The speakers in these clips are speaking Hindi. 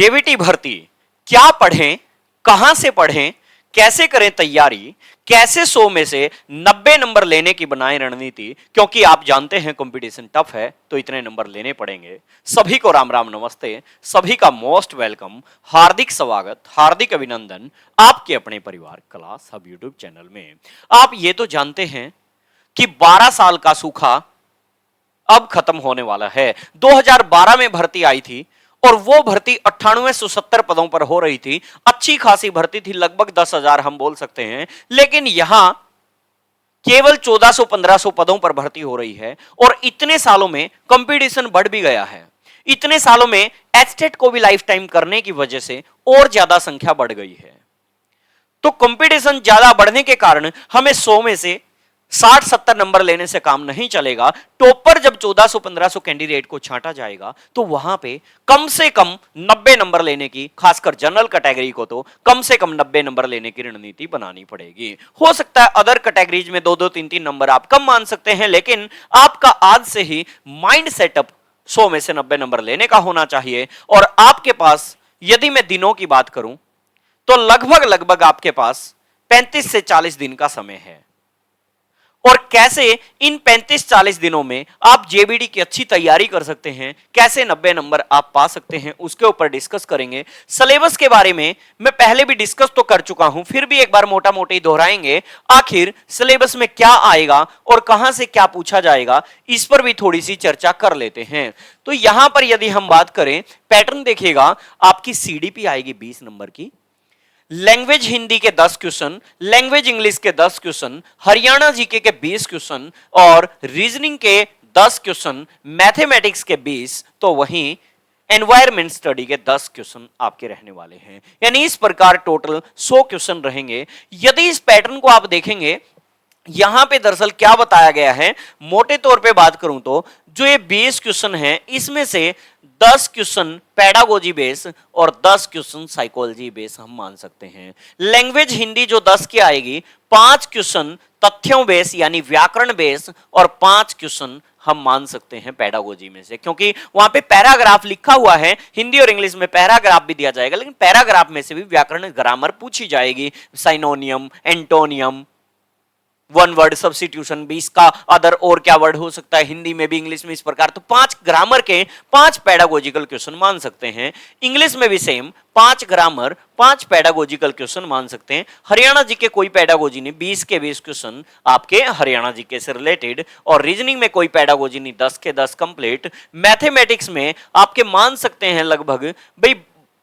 जेबीटी भर्ती क्या पढ़ें, कहां से पढ़ें, कैसे करें तैयारी, कैसे 100 में से 90 नंबर लेने की बनाए रणनीति, क्योंकि आप जानते हैं कंपटीशन टफ है तो इतने नंबर लेने पड़ेंगे। सभी को राम राम नमस्ते, सभी का मोस्ट वेलकम, हार्दिक स्वागत, हार्दिक अभिनंदन आपके अपने परिवार क्लास हब यूट्यूब चैनल में। आप ये तो जानते हैं कि 12 साल का सूखा अब खत्म होने वाला है। 2012 में भर्ती आई थी और वो भर्ती 9870 पदों पर हो रही थी। अच्छी खासी भर्ती थी, लगभग 10,000 हम बोल सकते हैं, लेकिन यहां केवल 1400-1500 पदों पर भर्ती हो रही है। और इतने सालों में कंपटीशन बढ़ भी गया है। इतने सालों में एचटेट को भी लाइफ टाइम करने की वजह से और ज्यादा संख्या बढ़ गई है। तो कंपटीशन ज्यादा बढ़ने के कारण हमें 100 में से 60-70 नंबर लेने से काम नहीं चलेगा। टॉपर जब 1400-1500 कैंडिडेट को छांटा जाएगा तो वहां पे कम से कम 90 नंबर लेने की, खासकर जनरल कैटेगरी को तो कम से कम 90 नंबर लेने की रणनीति बनानी पड़ेगी। हो सकता है अदर कैटेगरीज में 2-2, 3-3 नंबर आप कम मान सकते हैं, लेकिन आपका आज से ही माइंड सेटअप 100 में से 90 नंबर लेने का होना चाहिए। और आपके पास, यदि मैं दिनों की बात करूं तो लगभग आपके पास 35 से 40 दिन का समय है। और कैसे इन 35-40 दिनों में आप जेबीडी की अच्छी तैयारी कर सकते हैं, कैसे 90 नंबर आप पा सकते हैं, उसके ऊपर डिस्कस करेंगे। सिलेबस के बारे में मैं पहले भी डिस्कस तो कर चुका हूं, फिर भी एक बार मोटा मोटी दोहराएंगे। आखिर सिलेबस में क्या आएगा और कहां से क्या पूछा जाएगा, इस पर भी थोड़ी सी चर्चा कर लेते हैं। तो यहां पर यदि हम बात करें, पैटर्न देखिएगा, आपकी सीडीपी आएगी 20 नंबर की, लैंग्वेज हिंदी के 10 क्वेश्चन, लैंग्वेज इंग्लिश के 10 क्वेश्चन, हरियाणा जीके के 20 क्वेश्चन और रीजनिंग के 10 क्वेश्चन, मैथमेटिक्स के 20, तो वहीं एनवायरमेंट स्टडी के 10 क्वेश्चन आपके रहने वाले हैं। यानी इस प्रकार टोटल 100 क्वेश्चन रहेंगे। यदि इस पैटर्न को आप देखेंगे, यहां पे दरअसल क्या बताया गया है, मोटे तौर पे बात करूं तो जो ये 20 क्वेश्चन हैं, इसमें से 10 क्वेश्चन पेडागोजी बेस और 10 क्वेश्चन साइकोलॉजी बेस हम मान सकते हैं। लैंग्वेज हिंदी जो 10 की आएगी, 5 क्वेश्चन तथ्यों बेस यानी व्याकरण बेस और 5 क्वेश्चन हम मान सकते हैं पेडागोजी में से, क्योंकि वहां पे पैराग्राफ लिखा हुआ है। हिंदी और इंग्लिश में पैराग्राफ भी दिया जाएगा, लेकिन पैराग्राफ में से भी व्याकरण ग्रामर पूछी जाएगी, synonym, antonym, one word substitution भी, इसका अदर और क्या वर्ड हो सकता है, हिंदी में भी इंग्लिश में इस प्रकार। तो 5 ग्रामर के 5 पेडागोजिकल क्वेश्चन मान सकते हैं। इंग्लिश में भी सेम 5 ग्रामर 5 पेडागोजिकल क्वेश्चन मान सकते हैं। हरियाणा जी के कोई पेडागोजी नहीं, 20 के 20 क्वेश्चन आपके हरियाणा जी के से रिलेटेड। और रीजनिंग में कोई पेडागोजी नहीं, 10 के 10 कंप्लीट। मैथमेटिक्स में आपके मान सकते हैं लगभग भाई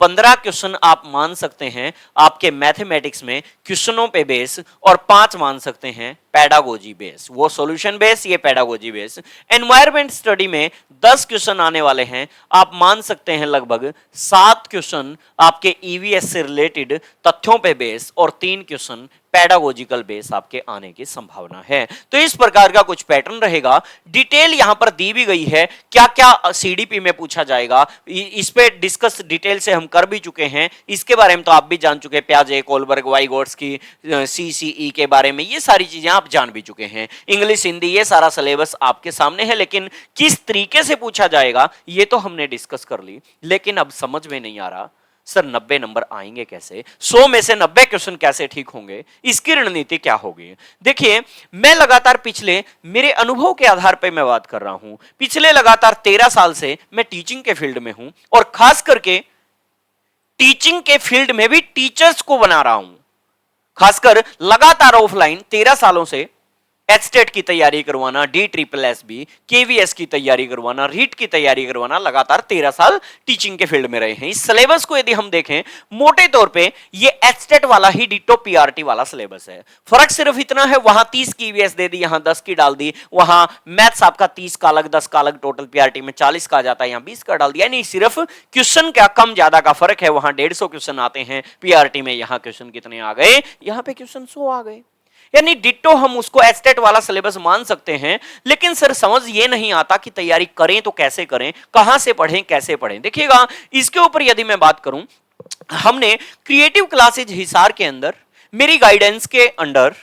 15 क्वेश्चन आप मान सकते हैं आपके मैथमेटिक्स में क्वेश्चनों पे बेस, और 5 मान सकते हैं पेडागोजी बेस, वो सॉल्यूशन बेस, ये पेडागोजी बेस। एनवायरमेंट स्टडी में 10 क्वेश्चन आने वाले हैं, आप मान सकते हैं लगभग 7 क्वेश्चन आपके ईवीएस से रिलेटेड तथ्यों पे बेस और 3 क्वेश्चन पेडागोजिकल बेस आपके आने की संभावना है। तो इस प्रकार का कुछ पैटर्न रहेगा। डिटेल यहां पर दी भी गई है, क्या क्या सीडीपी में पूछा जाएगा, इस पे डिस्कस डिटेल से हम कर भी चुके हैं। इसके बारे में तो आप भी जान चुके हैं, प्याजे, कोलबर्ग, वाइगोट्स की सीसीई के बारे में, ये सारी चीजें आप जान भी चुके हैं। इंग्लिश हिंदी ये सारा सिलेबस आपके सामने है, लेकिन किस तरीके से पूछा जाएगा ये तो हमने डिस्कस कर ली। लेकिन अब समझ में नहीं आ रहा सर 90 नंबर आएंगे कैसे, 100 में से 90 क्वेश्चन कैसे ठीक होंगे, इसकी रणनीति क्या होगी। देखिए, मैं लगातार पिछले मेरे अनुभव के आधार पर मैं बात कर रहा हूं। पिछले लगातार 13 साल से मैं टीचिंग के फील्ड में हूं, और खास करके टीचिंग के फील्ड में भी टीचर्स को बना रहा हूं। खासकर लगातार ऑफलाइन 13 सालों से एचटेट की तैयारी करवाना, DSSB, KVS की तैयारी करवाना, रीट की तैयारी करवाना, लगातार 13 साल टीचिंग के फील्ड में रहे हैं। इस सिलेबस को यदि हम देखें मोटे तौर पे, ये एचटेट वाला ही डिटो पीआरटी वाला सिलेबस है। फर्क सिर्फ इतना है, वहां 30 KVS दे दी, यहां 10 की डाल दी। वहां मैथ्स आपका 30 का अलग, 10 का अलग, टोटल पीआरटी में 40 का आ जाता है, यहां 20 का डाल दिया। नहीं, सिर्फ क्वेश्चन का कम ज्यादा का फर्क है। वहां 150 क्वेश्चन आते हैं पीआरटी में, यहां क्वेश्चन कितने आ गए, यहां पे क्वेश्चन 100 आ गए। यानी डिट्टो हम उसको एचटेट वाला सिलेबस मान सकते हैं। लेकिन सर समझ ये नहीं आता कि तैयारी करें तो कैसे करें, कहां से पढ़ें, कैसे पढ़ें। देखिएगा, इसके ऊपर यदि मैं बात करूं, हमने क्रिएटिव क्लासेज हिसार के अंदर मेरी गाइडेंस के अंडर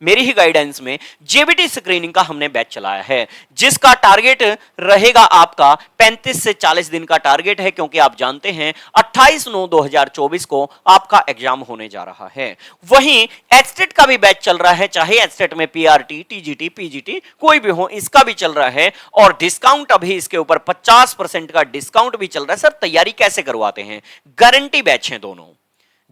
मेरी ही गाइडेंस में जेबीटी स्क्रीनिंग का हमने बैच चलाया है, जिसका टारगेट रहेगा आपका 35 से 40 दिन का टारगेट है, क्योंकि आप जानते हैं 28/9/2024 को आपका एग्जाम होने जा रहा है। वहीं एचटेट का भी बैच चल रहा है, चाहे एचटेट में पीआरटी, टीजीटी, पीजीटी कोई भी हो, इसका भी चल रहा है और डिस्काउंट अभी इसके ऊपर 50% का डिस्काउंट भी चल रहा है। सर तैयारी कैसे करवाते हैं? गारंटी बैच है दोनों,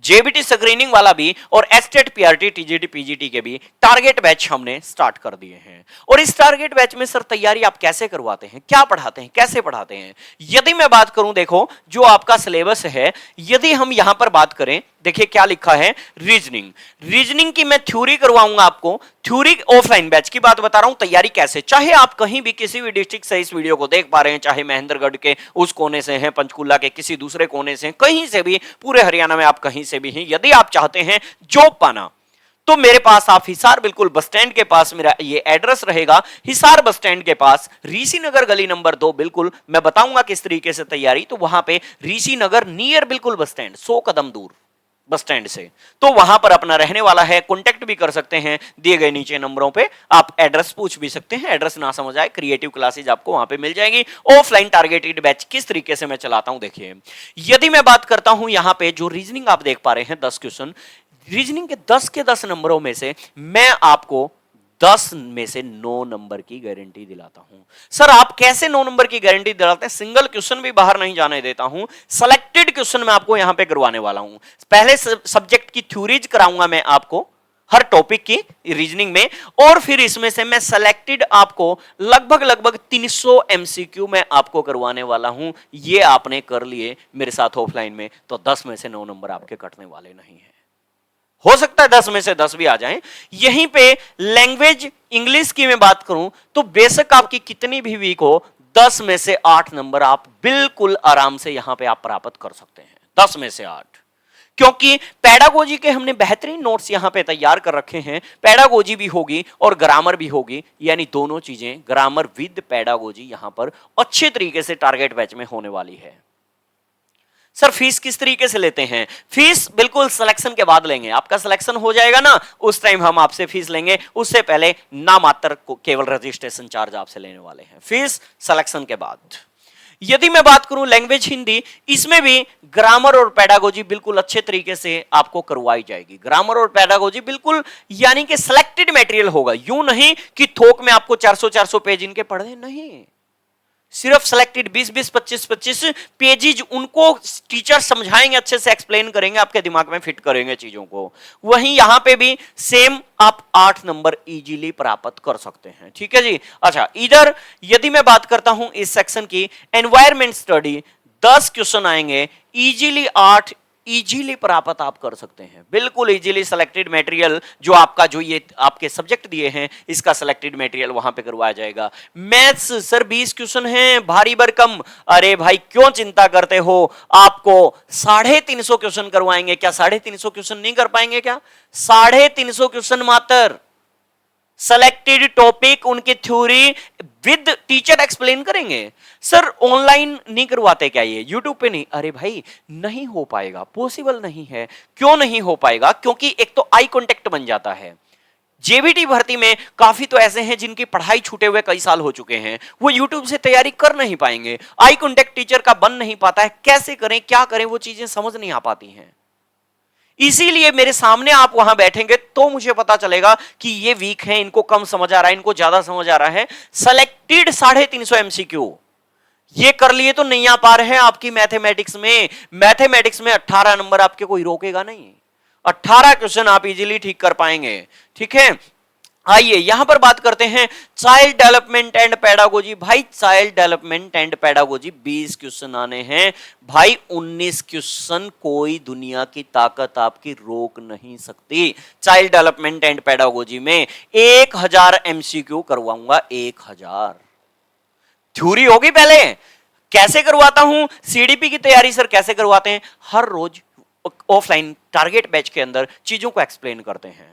जेबीटी स्क्रीनिंग वाला भी और एचटेट, पीआरटी, टीजीटी, पीजीटी के भी टारगेट बैच हमने स्टार्ट कर दिए हैं। और इस टारगेट बैच में सर तैयारी आप कैसे करवाते हैं, क्या पढ़ाते हैं, कैसे पढ़ाते हैं? यदि मैं बात करूं, देखो जो आपका सिलेबस है, यदि हम यहां पर बात करें, देखिए क्या लिखा है, रीजनिंग की मैं थ्योरी करवाऊंगा आपको, थ्योरी ऑफलाइन बैच की बात बता रहा हूं, तैयारी कैसे, चाहे आप कहीं भी किसी भी डिस्ट्रिक्ट से इस वीडियो को देख पा रहे हैं, चाहे महेंद्रगढ़ के उस कोने से हैं, पंचकुला के किसी दूसरे कोने से, कहीं से भी, पूरे हरियाणा में आप कहीं से भी हैं, यदि आप चाहते हैं जॉब पाना, तो मेरे पास आप हिसार बिल्कुल बस स्टैंड के पास मेरा ये एड्रेस रहेगा, हिसार बस स्टैंड के पास ऋषि नगर गली नंबर 2, बिल्कुल मैं बताऊंगा किस तरीके से तैयारी, तो वहां पे ऋषि नगर नियर बिल्कुल बस स्टैंड, 100 कदम दूर बस स्टैंड से, तो वहां पर अपना रहने वाला है, कांटेक्ट भी कर सकते हैं दिए गए नीचे नंबरों पे, आप एड्रेस पूछ भी सकते हैं, एड्रेस ना समझ आए क्रिएटिव क्लासेज आपको वहां पे मिल जाएगी। ऑफलाइन टारगेटेड बैच किस तरीके से मैं चलाता हूं देखिए, यदि मैं बात करता हूं यहां पे जो रीजनिंग आप देख पा रहे हैं 10 क्वेश्चन, रीजनिंग के 10 के 10 नंबरों में से मैं आपको 10 में से 9 नंबर की गारंटी दिलाता हूं। सर आप कैसे 9 नंबर की गारंटी दिलाते हैं? सिंगल क्वेश्चन भी बाहर नहीं जाने देता हूं, सिलेक्टेड क्वेश्चन मैं आपको यहां पे करवाने वाला हूं। पहले सब्जेक्ट की थ्योरीज कराऊंगा मैं आपको हर टॉपिक की रीजनिंग में, और फिर इसमें से मैं सेलेक्टेड आपको लगभग 300 एमसीक्यू मैं आपको करवाने वाला हूं। ये आपने कर लिए मेरे साथ ऑफलाइन में, तो 10 में से 9 नंबर आपके कटने वाले नहीं है। हो सकता है 10 में से 10 भी आ जाएं। यहीं पे लैंग्वेज इंग्लिश की मैं बात करूं तो बेशक आपकी कितनी भी वीक हो, 10 में से 8 नंबर आप बिल्कुल आराम से यहां पे आप प्राप्त कर सकते हैं, 10 में से 8, क्योंकि पेडागोजी के हमने बेहतरीन नोट्स यहां पे तैयार कर रखे हैं। पेडागोजी भी होगी और ग्रामर भी होगी, यानी दोनों चीजें, ग्रामर विद पेडागोजी यहां पर अच्छे तरीके से टारगेट बैच में होने वाली है। सर फीस किस तरीके से लेते हैं? फीस बिल्कुल सिलेक्शन के बाद लेंगे, आपका सिलेक्शन हो जाएगा ना, उस टाइम हम आपसे फीस लेंगे, उससे पहले नामात्र केवल रजिस्ट्रेशन चार्ज आपसे लेने वाले हैं, फीस सिलेक्शन के बाद। यदि मैं बात करूं लैंग्वेज हिंदी, इसमें भी ग्रामर और पेडागोजी बिल्कुल अच्छे तरीके से आपको करवाई जाएगी। ग्रामर और पेडागोजी बिल्कुल यानी कि सिलेक्टेड मटेरियल होगा, यूं नहीं कि थोक में आपको 400-400 पेज इनके पढ़ने, नहीं, सिर्फ सिलेक्टेड 20-20, 25-25 पेजेज, उनको टीचर समझाएंगे, अच्छे से एक्सप्लेन करेंगे, आपके दिमाग में फिट करेंगे चीजों को। वहीं यहां पे भी सेम आप 8 नंबर इजीली प्राप्त कर सकते हैं, ठीक है जी। अच्छा, इधर यदि मैं बात करता हूं इस सेक्शन की, एनवायरमेंट स्टडी, 10 क्वेश्चन आएंगे, इजीली 8 इजीली प्राप्त आप कर सकते हैं, बिल्कुल इजीली। सिलेक्टेड मटेरियल जो आपका, जो ये आपके सब्जेक्ट दिए हैं, इसका सिलेक्टेड मटेरियल वहां पे करवाया जाएगा। मैथ्स सर 20 क्वेश्चन हैं, भारी भरकम, अरे भाई क्यों चिंता करते हो, आपको 350 क्वेश्चन करवाएंगे। क्या 350 क्वेश्चन नहीं कर पाएंगे क्या? 350 क्वेश्चन मात्र, सेलेक्टेड टॉपिक, उनकी थ्योरी विद टीचर एक्सप्लेन करेंगे। सर ऑनलाइन नहीं करवाते क्या, ये यूट्यूब पे नहीं? अरे भाई नहीं हो पाएगा, पॉसिबल नहीं है। क्यों नहीं हो पाएगा? क्योंकि एक तो आई कांटेक्ट बन जाता है। जेबीटी भर्ती में काफी तो ऐसे हैं जिनकी पढ़ाई छूटे हुए कई साल हो चुके हैं, वो यूट्यूब से तैयारी कर नहीं पाएंगे, आई कांटेक्ट टीचर का बन नहीं पाता है, कैसे करें क्या करें वो चीजें समझ नहीं आ पाती हैं। इसीलिए मेरे सामने आप वहां बैठेंगे तो मुझे पता चलेगा कि ये वीक है, इनको कम समझ आ रहा है, इनको ज्यादा समझ आ रहा है। सेलेक्टेड 350 एमसीक्यू ये कर लिए तो नहीं आ पा रहे हैं आपकी मैथमेटिक्स में। मैथमेटिक्स में 18 नंबर आपके कोई रोकेगा नहीं, 18 क्वेश्चन आप इजीली ठीक कर पाएंगे, ठीक है। आइए यहां पर बात करते हैं चाइल्ड डेवलपमेंट एंड पेडागोजी। भाई child development and pedagogy 20 question आने हैं भाई, 19 क्वेश्चन कोई दुनिया की ताकत आपकी रोक नहीं सकती। चाइल्ड डेवलपमेंट एंड पेडागोजी में 1000 एमसीक्यू करवाऊंगा, 1000 थ्योरी होगी। पहले कैसे करवाता हूं सीडीपी की तैयारी, सर कैसे करवाते हैं? हर रोज ऑफलाइन टारगेट बैच के अंदर चीजों को एक्सप्लेन करते हैं,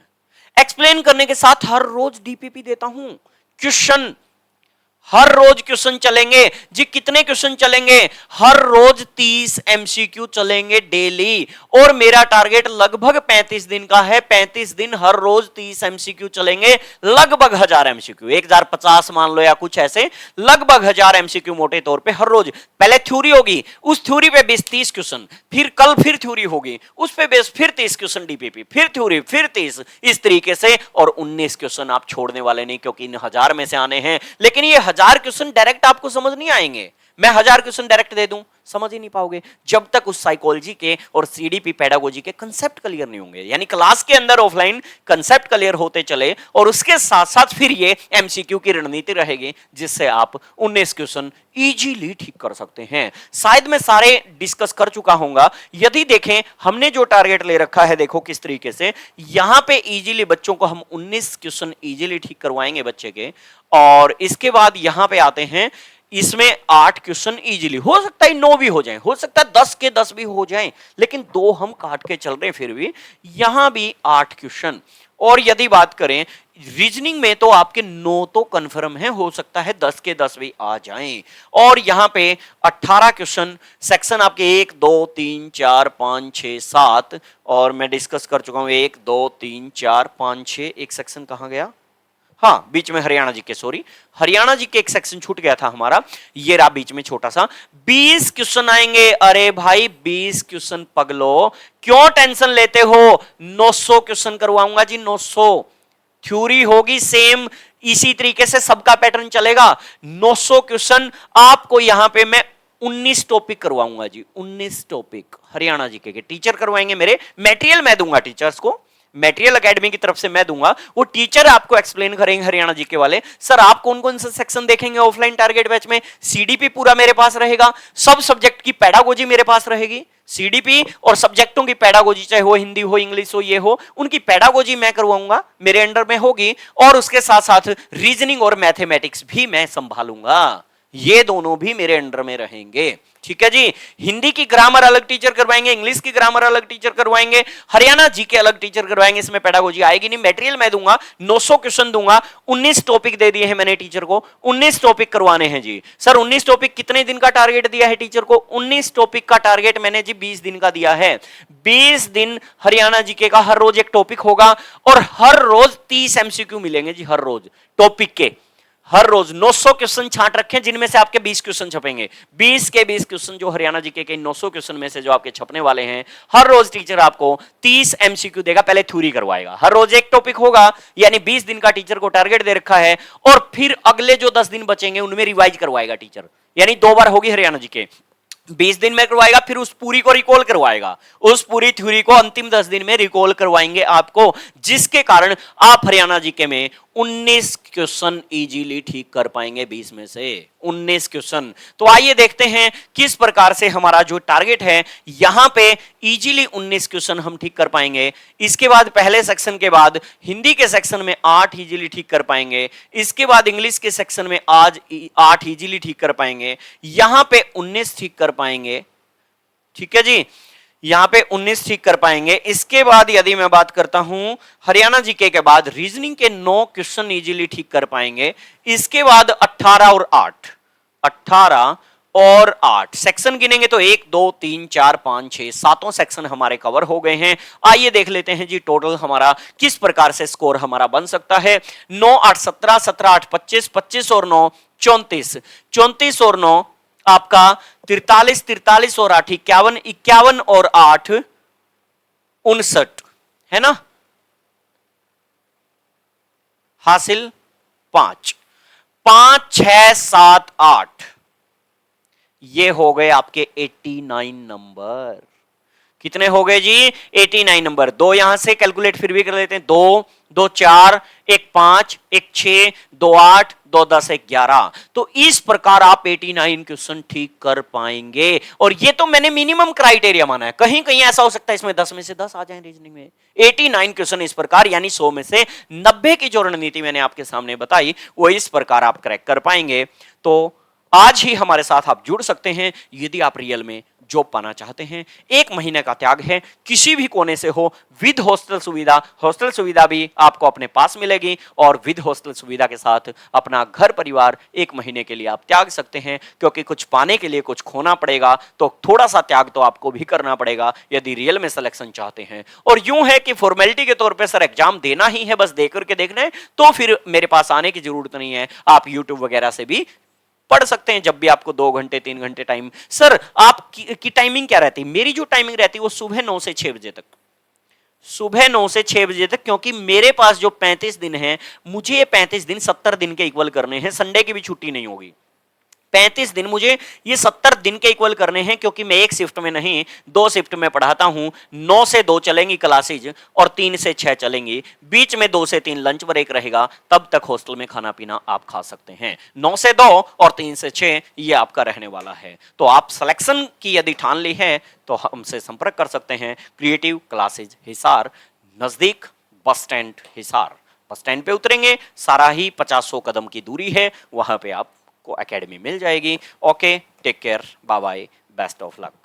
एक्सप्लेन करने के साथ हर रोज डीपीपी देता हूं, क्वेश्चन हर रोज क्वेश्चन चलेंगे जी। कितने क्वेश्चन चलेंगे? हर रोज 30 एमसीक्यू चलेंगे डेली, और मेरा टारगेट लगभग 35 दिन का है। 35 दिन हर रोज 30 एमसीक्यू चलेंगे, लगभग 1000 एमसीक्यू, 1050 मान लो या कुछ ऐसे, लगभग 1000 एमसीक्यू मोटे तौर पे हर रोज। पहले थ्योरी होगी, उस थ्योरी पे बेस 30 क्वेश्चन, फिर कल फिर थ्योरी होगी, उस पे बेस फिर 30 क्वेश्चन डीपीपी, फिर थ्योरी, फिर 30, इस तरीके से। और 19 क्वेश्चन आप छोड़ने वाले नहीं, क्योंकि इन 1000 में से आने हैं। लेकिन ये 1000 क्वेश्चन डायरेक्ट आपको समझ नहीं आएंगे। मैं 1000 क्वेश्चन डायरेक्ट दे दूं, समझ ही नहीं पाओगे जब तक उस साइकोलॉजी के और सीडीपी पेडागोजी के कंसेप्ट क्लियर नहीं होंगे। यानी क्लास के अंदर ऑफलाइन कंसेप्ट क्लियर होते चले, और उसके साथ साथ फिर ये एमसीक्यू की रणनीति रहेगी, जिससे आप 19 क्वेश्चन इजीली ठीक कर सकते हैं। शायद मैं सारे डिस्कस कर चुका हूंगा। यदि देखें हमने जो टारगेट ले रखा है, देखो किस तरीके से यहां पे इजीली बच्चों को हम 19 क्वेश्चन इजीली ठीक करवाएंगे बच्चे के। और इसके बाद यहां पे आते हैं, इसमें 8 क्वेश्चन इजीली, हो सकता है 9 भी हो जाएं, हो सकता है 10 के 10 भी हो जाएं, लेकिन 2 हम काट के चल रहे हैं फिर भी। यहां भी 8 क्वेश्चन। और यदि बात करें रीजनिंग में, तो आपके 9 तो कंफर्म है, हो सकता है 10 के 10 भी आ जाएं। और यहां पे 18 क्वेश्चन, सेक्शन आपके 1 2 3 4 5 6 7, और मैं डिस्कस कर चुका हूं 1 2 3 4 5 6। एक सेक्शन कहां गया? हाँ, बीच में हरियाणा जी के, सॉरी, हरियाणा जी के एक सेक्शन छूट गया था हमारा, ये रहा बीच में छोटा सा। 20 क्वेश्चन आएंगे। अरे भाई 20 क्वेश्चन पगलो, क्यों टेंशन लेते हो? 900 क्वेश्चन करवाऊंगा जी, 900। थ्योरी होगी सेम, इसी तरीके से सबका पैटर्न चलेगा। 900 क्वेश्चन आपको यहां पे मैं 19 टॉपिक करवाऊंगा जी, 19 टॉपिक हरियाणा जी के टीचर करवाएंगे मेरे। मटेरियल मैं दूंगा टीचर्स को, मटेरियल एकेडमी की तरफ से मैं दूंगा, वो टीचर आपको एक्सप्लेन करेंगे हरियाणा जी के वाले। सर आप कौन कौन से सेक्शन देखेंगे ऑफलाइन टारगेट बैच में? सीडीपी पूरा मेरे पास रहेगा, सब सब्जेक्ट की पेडागोजी मेरे पास रहेगी। सीडीपी और सब्जेक्टों की पेडागोजी, चाहे वो हिंदी हो, इंग्लिश हो, ये हो, उनकी पेडागोजी मैं करवाऊंगा, मेरे अंडर में होगी। और उसके साथ साथ रीजनिंग और मैथमेटिक्स भी मैं संभालूंगा, ये दोनों भी मेरे अंडर में रहेंगे। ठीक है जी। हिंदी की ग्रामर अलग टीचर करवाएंगे, इंग्लिश की ग्रामर अलग टीचर करवाएंगे, हरियाणा जी के अलग टीचर करवाएंगे, इसमें पेडागोजी आएगी नहीं। मटेरियल मैं दूंगा, 900 क्वेश्चन दूंगा, 19 टॉपिक दे दिए हैं मैंने टीचर को, 19 टॉपिक करवाने हैं जी। सर 19 टॉपिक कितने दिन का टारगेट दिया है टीचर को? 19 टॉपिक का टारगेट मैंने जी 20 दिन का दिया है। 20 दिन हरियाणा जीके का हर रोज एक टॉपिक होगा, और हर रोज 30 एमसीक्यू मिलेंगे जी, हर रोज टॉपिक के। हर रोज 900 क्वेश्चन छांट रखें, जिनमें से आपके 20 क्वेश्चन छपेंगे। 20 के 20 क्वेश्चन जो हरियाणा जीके के 900 क्वेश्चन में से जो आपके छपने वाले हैं, हर रोज टीचर आपको 30 एमसीक्यू देगा। पहले थ्योरी करवाएगा, हर रोज एक टॉपिक होगा, यानी 20 दिन का टीचर को टारगेट दे रखा है। और फिर अगले जो 10 दिन बचेंगे उनमें रिवाइज करवाएगा टीचर, यानी 2 बार होगी हरियाणा जीके। 20 दिन में करवाएगा, फिर उस पूरी को रिकॉल करवाएगा, उस पूरी थ्योरी को अंतिम 10 दिन में रिकॉल करवाएंगे आपको, जिसके कारण आप हरियाणा जीके में 19 क्वेश्चन इजीली ठीक कर पाएंगे 20 में से 19 क्वेश्चन। तो आइए देखते हैं किस प्रकार से हमारा जो टारगेट है, यहां पे इजीली 19 क्वेश्चन हम ठीक कर पाएंगे। इसके बाद पहले सेक्शन के बाद हिंदी के सेक्शन में 8 इजीली ठीक कर पाएंगे। इसके बाद इंग्लिश के सेक्शन में आज 8 इजीली ठीक कर पाएंगे। यहां पे 19 ठीक कर पाएंगे। ठीक है जी, यहां पे 19 ठीक कर पाएंगे। इसके बाद यदि मैं बात करता हूं हरियाणा जीके के बाद रीजनिंग के 9 क्वेश्चन इजीली ठीक कर पाएंगे। इसके बाद 18 और 8, 18 और 8 सेक्शन गिनेंगे तो 1 2 3 4 5 6 7 सेक्शन हमारे कवर हो गए हैं। आइए देख लेते हैं जी टोटल हमारा किस प्रकार से स्कोर हमारा बन सकता है। 9 8 17, 17 8 25, 25 और 9 34, 34 और 9 आपका 43, 43 और 8 51, 51 और 8 59, है ना। हासिल 5, 5 6 7 8, ये हो गए आपके 89 नंबर। कितने हो गए जी? 89 नंबर। 2 यहां से कैलकुलेट फिर भी कर लेते हैं, 2 2 4 1 5 1 6 2 8 2 10 1 11। तो इस प्रकार आप 89 क्वेश्चन ठीक कर पाएंगे। और ये तो मैंने मिनिमम क्राइटेरिया माना है, कहीं कहीं ऐसा हो सकता है इसमें 10 में से 10 आ जाए रीजनिंग में। 89 क्वेश्चन इस प्रकार, यानी 100 में से 90 की जो रणनीति मैंने आपके सामने बताई, वो इस प्रकार आप क्रैक कर पाएंगे। तो आज ही हमारे साथ आप जुड़ सकते हैं यदि आप रियल में जॉब पाना चाहते हैं, 1 महीने का त्याग है, किसी भी कोने से हो, विद हॉस्टल सुविधा भी आपको अपने पास मिलेगी और विद हॉस्टल सुविधा के साथ अपना घर परिवार 1 महीने के लिए आप त्याग सकते हैं, क्योंकि कुछ पाने के लिए कुछ खोना पड़ेगा, तो थोड़ा सा त्याग तो आपको भी करना पड़ेगा यदि रियल में सिलेक्शन चाहते हैं। और यूं है कि फॉर्मेलिटी के तौर पे सर एग्जाम देना ही है, बस देकर के देखना है, तो फिर मेरे पास आने की जरूरत नहीं है, आप यूट्यूब वगैरह से भी पढ़ सकते हैं जब भी आपको 2 घंटे 3 घंटे टाइम। सर आपकी टाइमिंग क्या रहती है? मेरी जो टाइमिंग रहती है वो सुबह 9 से 6 बजे तक, सुबह 9 से 6 बजे तक, क्योंकि मेरे पास जो 35 दिन है, मुझे ये 35 दिन 70 दिन के इक्वल करने हैं, संडे की भी छुट्टी नहीं होगी। 35 दिन मुझे ये 70 दिन के इक्वल करने हैं, क्योंकि मैं एक शिफ्ट में नहीं 2 शिफ्ट में पढ़ाता हूं। 9 से 2 चलेंगी क्लासेज और 3 से 6 चलेंगी, बीच में 2 से 3 लंच ब्रेक रहेगा, तब तक हॉस्टल में खाना पीना आप खा सकते हैं। 9 से 2 और 3 से 6 ये आपका रहने वाला है। तो आप सिलेक्शन की यदि ठान ली है तो हमसे संपर्क कर सकते हैं। क्रिएटिव क्लासेज हिसार, नजदीक bus stand Hisar. Bus stand पे उतरेंगे, सारा ही 50-100 कदम की दूरी है, वहां पे आप को एकेडमी मिल जाएगी। Okay, take care, bye bye, best of luck.